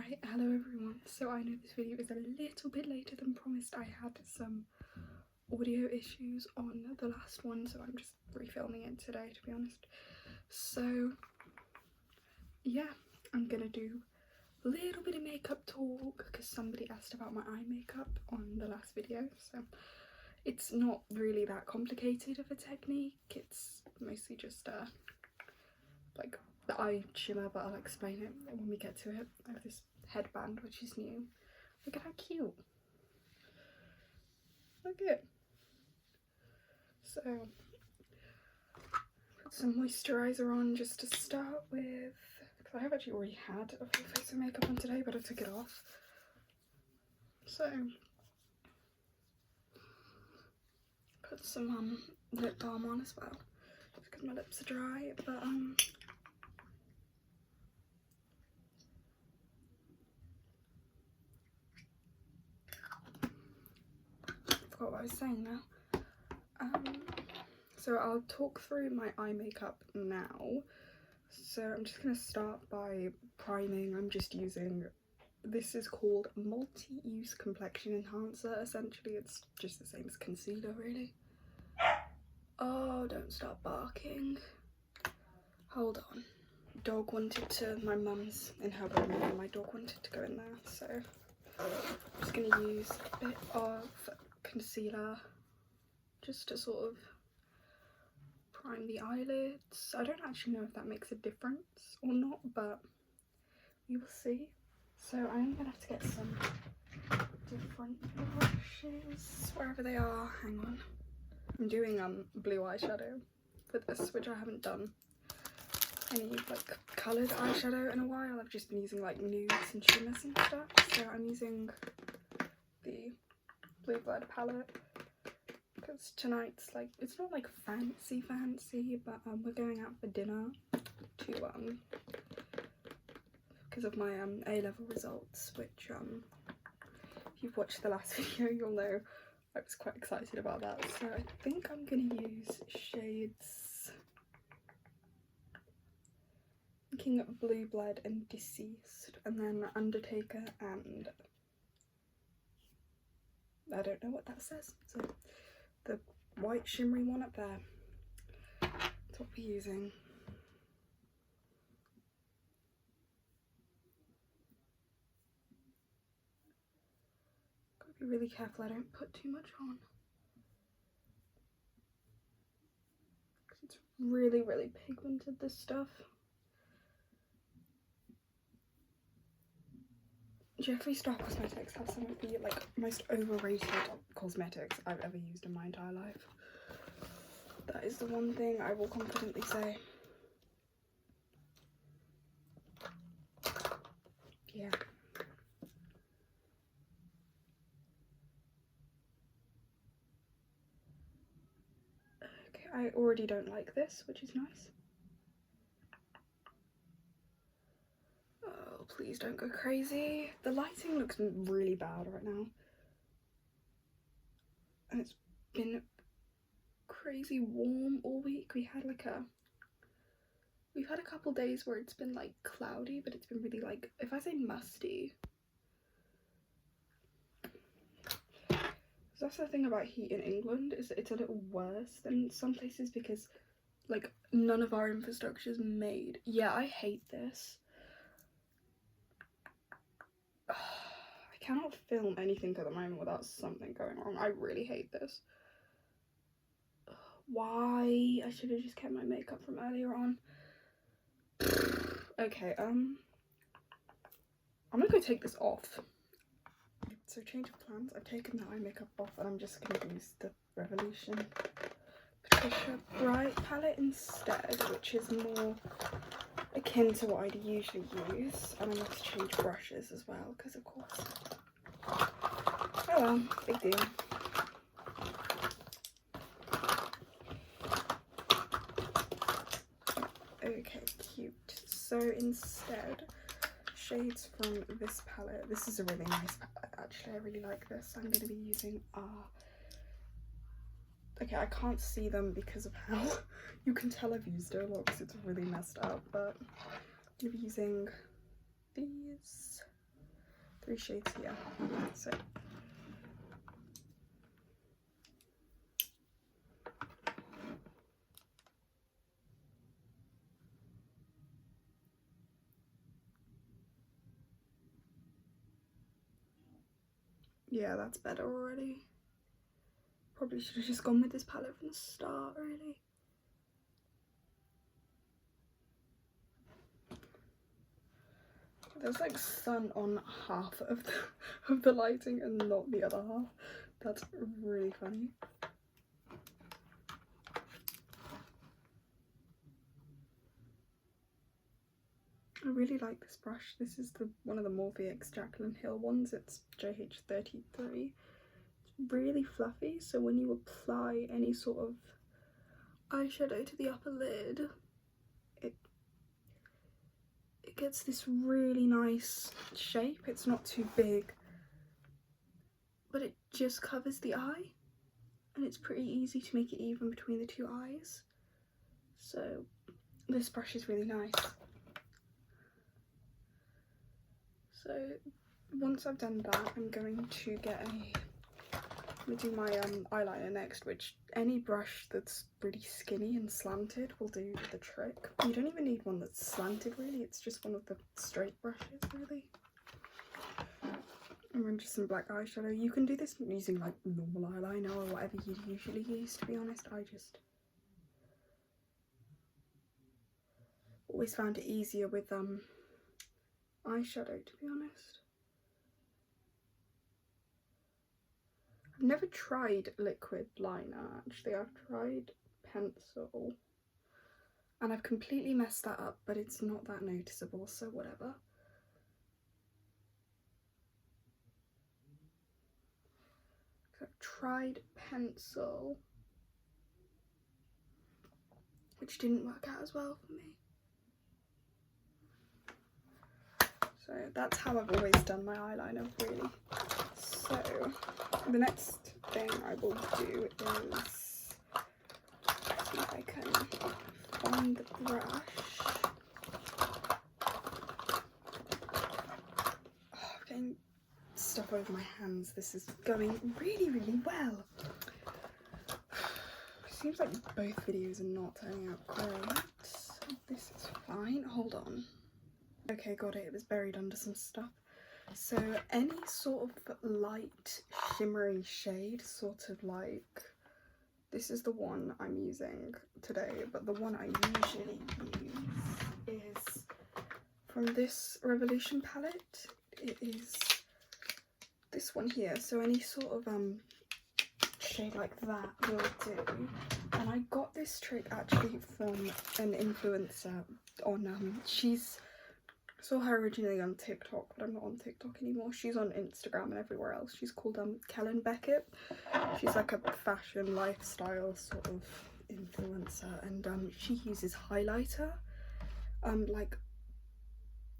Right, hello everyone. So I know this video is a little bit later than promised. I had some audio issues on the last one, so I'm just refilming it today, to be honest. So yeah, I'm gonna do a little bit of makeup talk because somebody asked about my eye makeup on the last video. So it's not really that complicated of a technique. It's mostly just like the eye shimmer, but I'll explain it when we get to it. I have this headband which is new. Look at how cute. Look at it. So put some moisturiser on just to start with, because I have actually already had a full face of makeup on today, but I took it off. So put some lip balm on as well, just because my lips are dry. But I forgot what I was saying now. So I'll talk through my eye makeup now. So I'm just going to start by priming. I'm just using, this is called Multi-Use Complexion Enhancer. Essentially it's just the same as concealer, really. Oh, don't start barking. Hold on. Dog wanted to, my mum's in her room and my dog wanted to go in there. So I'm just going to use a bit of concealer just to sort of prime the eyelids. I don't actually know if that makes a difference or not, but we will see. So I'm gonna have to get some different brushes wherever they are. Hang on. I'm doing blue eyeshadow for this, which I haven't done any like coloured eyeshadow in a while. I've just been using like nudes and shimmers and stuff. So I'm using the Blue Blood palette. Because tonight's like, it's not like fancy, but we're going out for dinner to because of my A-level results, which if you've watched the last video you'll know I was quite excited about that. So I think I'm gonna use shades, thinking Blue Blood and Deceased, and then Undertaker, and I don't know what that says, so the white shimmery one up there. That's what we're using. Gotta be really careful I don't put too much on, because it's really, really pigmented, this stuff. Jeffree Star Cosmetics have some of the like most overrated cosmetics I've ever used in my entire life. That is the one thing I will confidently say. Yeah. Okay, I already don't like this, which is nice. Oh, please don't go crazy. The lighting looks really bad right now. And it's been crazy warm all week. We've had a couple days where it's been like cloudy, but it's been really like, if I say musty. That's the thing about heat in England, is that it's a little worse than some places because like none of our infrastructure is made. Yeah, I hate this. I cannot film anything at the moment without something going wrong. I really hate this. Why? I should have just kept my makeup from earlier on. Okay, I'm gonna go take this off. So change of plans, I've taken the eye makeup off and I'm just gonna use the Revolution Patricia Bright palette instead, which is more akin to what I'd usually use. And I'm going to change brushes as well, because of course. Oh well, big deal. Okay, cute. So instead, shades from this palette. This is a really nice palette, actually. I really like this. I'm going to be using okay, I can't see them because of how you can tell I've used it a lot because it's really messed up, but I'm going to be using these. 3 shades here. So yeah, that's better already. Probably should have just gone with this palette from the start, really. There's like sun on half of the lighting and not the other half. That's really funny. I really like this brush. This is one of the Morphe X Jaclyn Hill ones. It's JH33. It's really fluffy, so when you apply any sort of eyeshadow to the upper lid, it gets this really nice shape. It's not too big, but it just covers the eye, and it's pretty easy to make it even between the 2 eyes. So this brush is really nice. So once I've done that, I'm going to do my eyeliner next, which any brush that's really skinny and slanted will do the trick. You don't even need one that's slanted, really. It's just one of the straight brushes, really. And then just some black eyeshadow. You can do this using like normal eyeliner or whatever you usually use, to be honest. I just always found it easier with eyeshadow, to be honest. I've never tried liquid liner, actually. I've tried pencil and I've completely messed that up, but it's not that noticeable, so whatever. I've tried pencil, which didn't work out as well for me. So that's how I've always done my eyeliner, really. So the next thing I will do is see if I can find the brush. Oh, I'm getting stuff over my hands. This is going really, really well. Seems like both videos are not turning out great. This is fine. Hold on. Okay, got it. It was buried under some stuff. So any sort of light shimmery shade, sort of like, this is the one I'm using today, but the one I usually use is from this Revolution palette. It is this one here. So any sort of shade like that will do. And I got this trick actually from an influencer on saw her originally on TikTok, but I'm not on TikTok anymore. She's on Instagram and everywhere else. She's called Kellen Beckett. She's like a fashion lifestyle sort of influencer, and she uses highlighter, like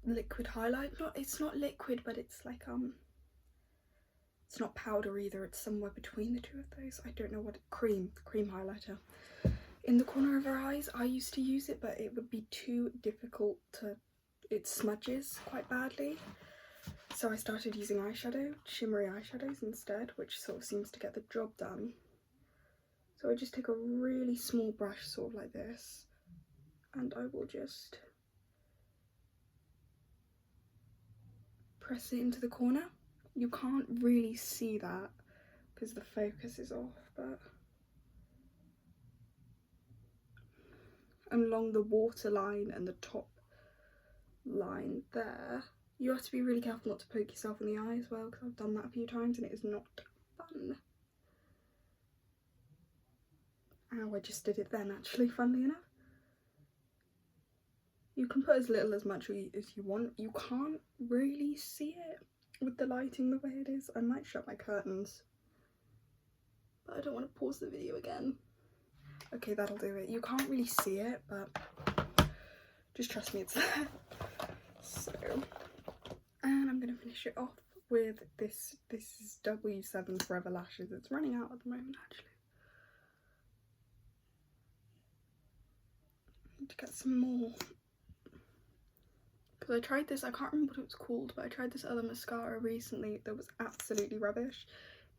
liquid highlight. It's not liquid, but it's like it's not powder either. It's somewhere between the two of those. I don't know what cream highlighter in the corner of her eyes. I used to use it, but it would be too difficult to. It smudges quite badly, so I started using eyeshadow, shimmery eyeshadows instead, which sort of seems to get the job done. So I just take a really small brush, sort of like this, and I will just press it into the corner. You can't really see that because the focus is off, but along the waterline and the top line there, you have to be really careful not to poke yourself in the eye as well, because I've done that a few times and it is not fun. Ow, I just did it then, actually, funnily enough. You can put as little as much as you want. You can't really see it with the lighting the way it is. I might shut my curtains, but I don't want to pause the video again. Okay, that'll do it. You can't really see it, but just trust me, it's there. So, and I'm gonna finish it off with this. This is W7 Forever Lashes. It's running out at the moment, actually. I need to get some more because I tried this, I can't remember what it was called, but I tried this other mascara recently that was absolutely rubbish.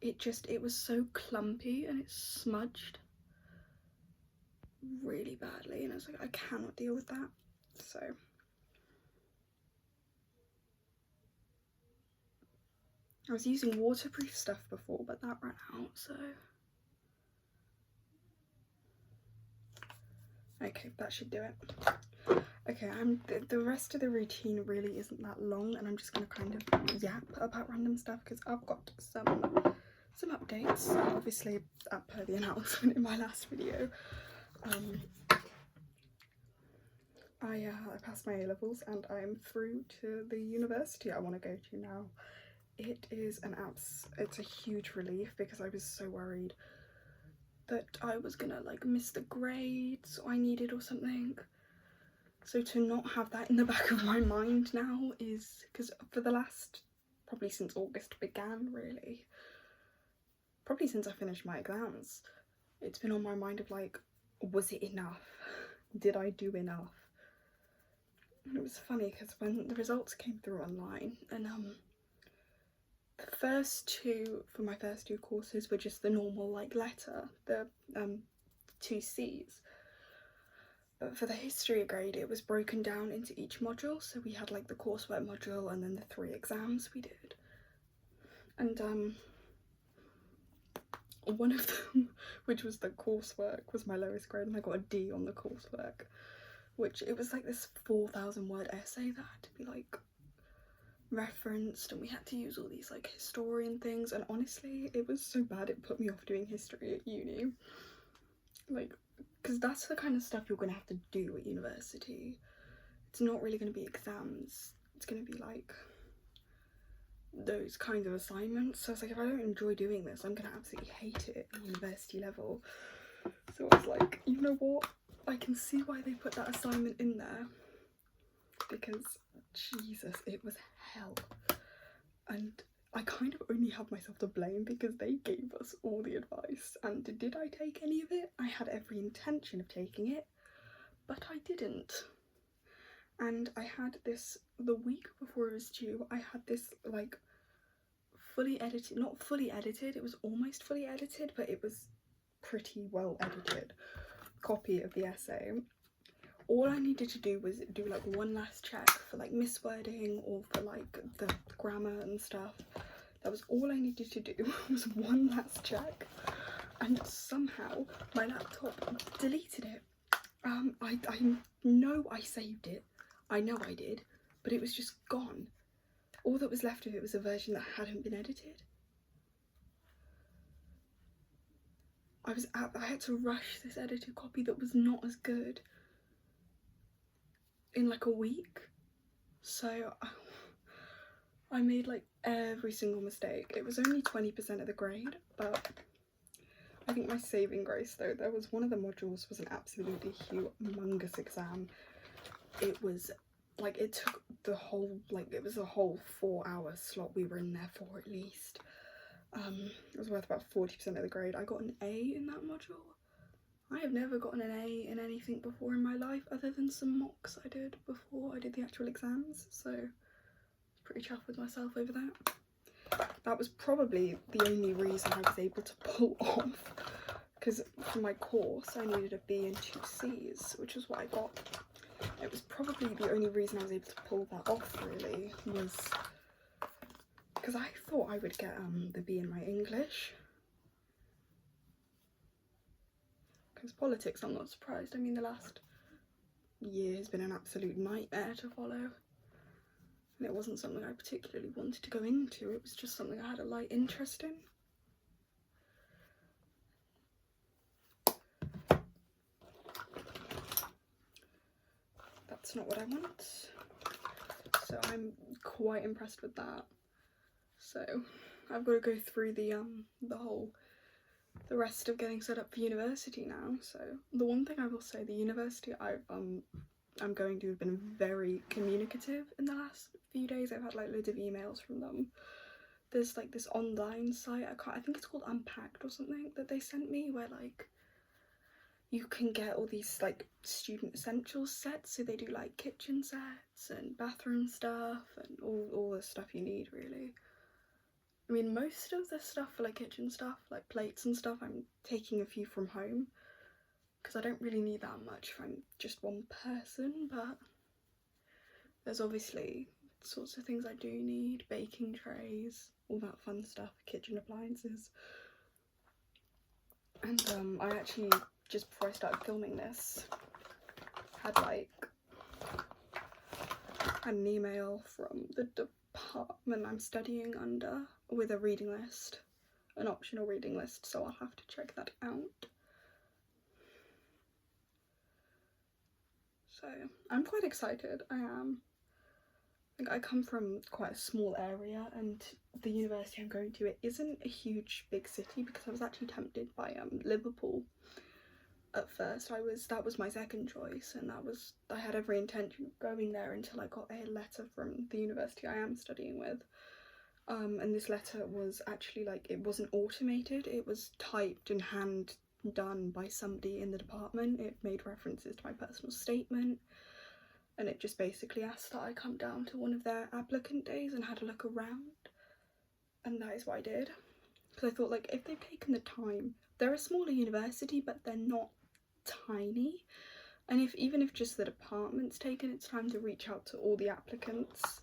It was so clumpy and it smudged really badly, and I was like, I cannot deal with that. So I was using waterproof stuff before, but that ran out, so okay, that should do it. Okay, the rest of the routine really isn't that long, and I'm just gonna kind of yap about random stuff because I've got some updates. Obviously, as per the announcement in my last video, I passed my A-levels and I'm through to the university I want to go to now. It is it's a huge relief because I was so worried that I was gonna like miss the grades I needed or something. So to not have that in the back of my mind now is, because for the last, probably since August began really, probably since I finished my exams, it's been on my mind of like, was it enough? Did I do enough? And it was funny because when the results came through online, and the first two, for my first two courses, were just the normal like letter, the 2 C's. But for the history grade, it was broken down into each module, so we had like the coursework module and then the 3 exams we did. And one of them, which was the coursework, was my lowest grade, and I got a D on the coursework, which it was like this 4,000 word essay that had to be like referenced, and we had to use all these like historian things, and honestly it was so bad it put me off doing history at uni, like, because that's the kind of stuff you're gonna have to do at university. It's not really going to be exams, it's going to be like those kinds of assignments. So I was like, if I don't enjoy doing this, I'm going to absolutely hate it at university level. So I was like, you know what, I can see why they put that assignment in there, because Jesus, it was hell. And I kind of only have myself to blame because they gave us all the advice, and did I take any of it? I had every intention of taking it, but I didn't. And I had this, the week before it was due, I had this like fully edited, not fully edited, it was almost fully edited, but it was pretty well edited copy of the essay. All I needed to do was do like one last check for like miswording or for like the grammar and stuff. That was all I needed to do, was one last check, and somehow my laptop deleted it. I know I saved it, I know I did, but it was just gone. All that was left of it was a version that hadn't been edited. I had to rush this edited copy that was not as good in like a week, so I made like every single mistake. It was only 20% of the grade, but I think my saving grace though, there was one of the modules was an absolutely humongous exam. It was like, it took the whole, like it was a whole 4-hour slot we were in there for at least. It was worth about 40% of the grade. I got an A in that module. I have never gotten an A in anything before in my life other than some mocks I did before I did the actual exams, so pretty chuffed with myself over that. That was probably the only reason I was able to pull off, because for my course I needed a B and 2 C's, which is what I got. It was probably the only reason I was able to pull that off really, was because I thought I would get the B in my English. Because politics, I'm not surprised. I mean, the last year has been an absolute nightmare to follow. And it wasn't something I particularly wanted to go into, it was just something I had a light interest in. That's not what I want. So I'm quite impressed with that. So I've got to go through the rest of getting set up for university now. So the one thing I will say, the university I'm going to have been very communicative in the last few days. I've had like loads of emails from them. There's like this online site, I think it's called Unpacked or something, that they sent me, where like you can get all these like student essentials sets, so they do like kitchen sets and bathroom stuff and all the stuff you need really. I mean, most of the stuff for like kitchen stuff, like plates and stuff, I'm taking a few from home because I don't really need that much if I'm just one person, but there's obviously sorts of things I do need, baking trays, all that fun stuff, kitchen appliances. And I actually, just before I started filming this, had an email from the department I'm studying under with a reading list, an optional reading list, so I'll have to check that out. So I'm quite excited, I am. Like, I come from quite a small area, and the university I'm going to, it isn't a huge big city, because I was actually tempted by Liverpool at first. That was my second choice, and I had every intention of going there until I got a letter from the university I am studying with. And this letter was actually like, it wasn't automated, it was typed and hand done by somebody in the department. It made references to my personal statement, and it just basically asked that I come down to one of their applicant days and had a look around, and that is what I did. Because I thought, like, if they've taken the time, they're a smaller university, but they're not tiny, and even if just the department's taken its time to reach out to all the applicants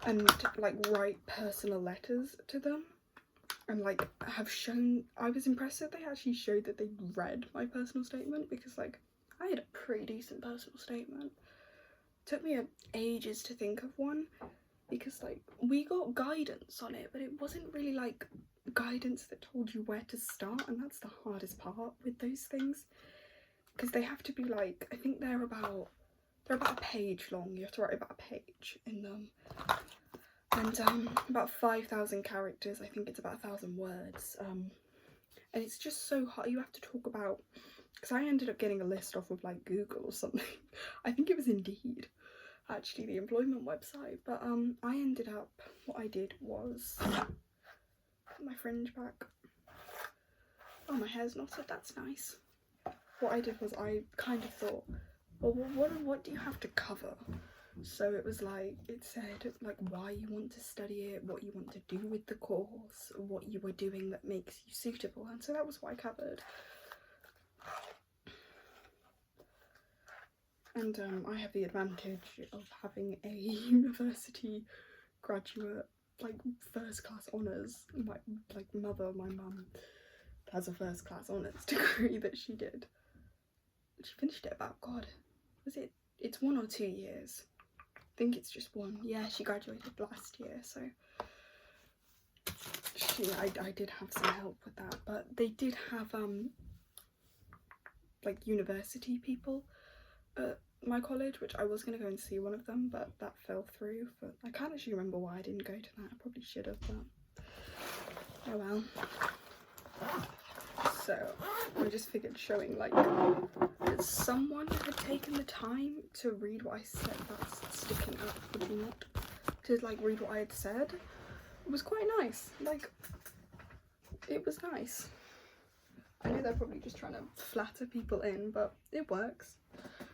and like write personal letters to them, and like have shown, I was impressed that they actually showed that they read my personal statement, because like I had a pretty decent personal statement. Took me ages to think of one, because like we got guidance on it, but it wasn't really like guidance that told you where to start, and that's the hardest part with those things, because they have to be like, I think they're about a page long. You have to write about a page in them, and about 5,000 characters. I think it's about 1,000 words, and it's just so hard. You have to talk about, because I ended up getting a list off of like Google or something. I think it was Indeed, actually, the employment website. But I ended up, what I did was, put my fringe back. Oh, my hair's knotted, that's nice. What I did was, I kind of thought, well, what do you have to cover? So it was like, it said like why you want to study it, what you want to do with the course, what you were doing that makes you suitable, and so that was what I covered. And I have the advantage of having a university graduate, like first class honours. My mum has a first class honours degree that she did. She finished it about, God, it's 1 or 2 years. I think it's just 1. Yeah, she graduated last year, so I did have some help with that, but they did have like university people at my college, which I was going to go and see one of them, but that fell through. But I can't actually remember why I didn't go to that. I probably should have, but oh well. So I just figured showing like that someone had taken the time to read what I said. That's sticking up, would you not? To like read what I had said. It was quite nice. Like, it was nice. I know they're probably just trying to flatter people in, but it works.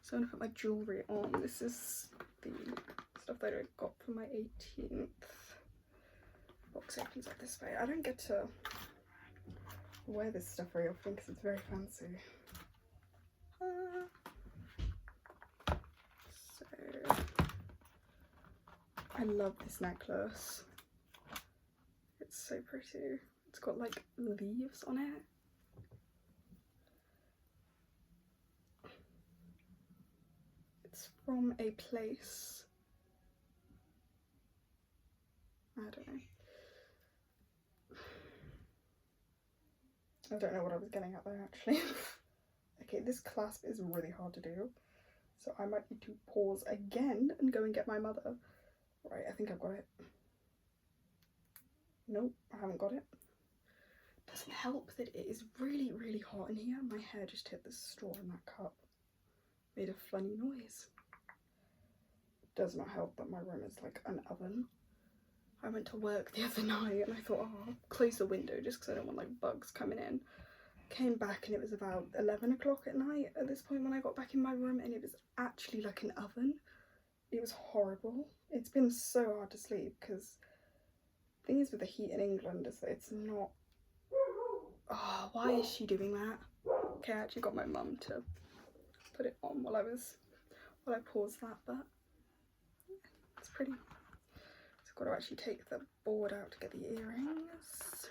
So I'm gonna put my jewellery on. This is the stuff that I got for my 18th. Box opens up this way. I don't get to wear this stuff very often because it's very fancy. So I love this necklace. It's so pretty. It's got like leaves on it. It's from a place, I don't know. I don't know what I was getting at there actually. Okay, this clasp is really hard to do, so I might need to pause again and go and get my mother. Right, I think I've got it. Nope, I haven't got it. Doesn't help that it is really, really hot in here. My hair just hit the straw in that cup. Made a funny noise. Does not help that my room is like an oven. I went to work the other night and I thought, oh, I'll close the window just because I don't want like bugs coming in. came back and it was about 11 o'clock at night at this point when I got back in my room, and it was actually like an oven. It was horrible. It's been so hard to sleep because the thing is with the heat in England is that it's not... Oh, why is she doing that? Okay, I actually got my mum to put it on while I paused that, but it's pretty. So I've got to actually take the board out to get the earrings.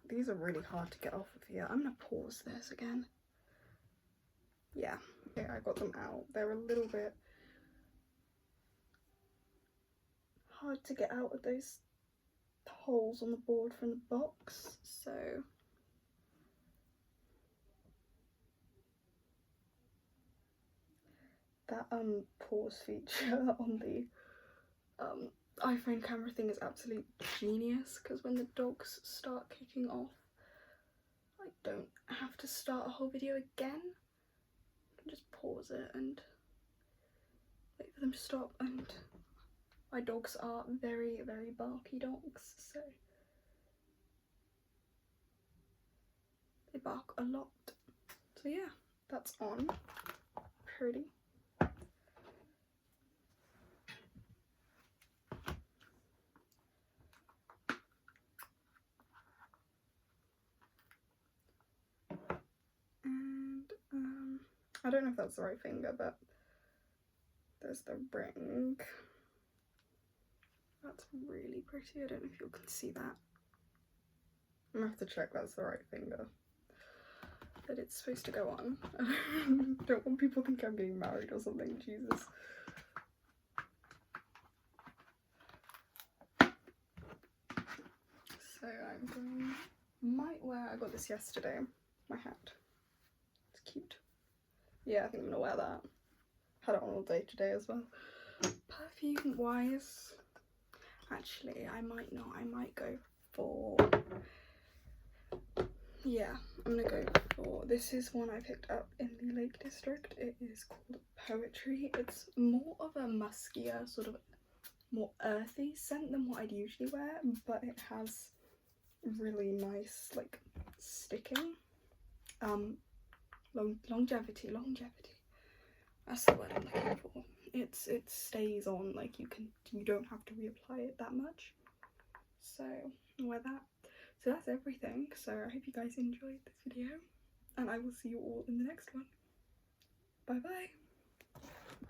These are really hard to get off of here. I'm gonna pause this again. Yeah, okay, I got them out. They're a little bit hard to get out of those holes on the board from the box, so that pause feature on the iPhone camera thing is absolute genius, because when the dogs start kicking off, I don't have to start a whole video again. I can just pause it and wait for them to stop. And my dogs are very, very barky dogs, so they bark a lot. So yeah, that's on. Pretty. And I don't know if that's the right finger, but there's the ring. That's really pretty. I don't know if you can see that. I'm gonna have to check that's the right finger that it's supposed to go on. Don't want people to think I'm getting married or something, Jesus. So I'm going, might wear, I got this yesterday, my hat. It's cute. Yeah, I think I'm gonna wear that. Had it on all day today as well. Perfume wise, actually I might not. I might go for, yeah, I'm gonna go for, this is one I picked up in the Lake District. It is called Poetry. It's more of a muskier, sort of more earthy scent than what I'd usually wear, but it has really nice like sticking, longevity. That's the word I'm looking for. It stays on, like you don't have to reapply it that much. So wear that. So that's everything. So I hope you guys enjoyed this video, and I will see you all in the next one. Bye bye.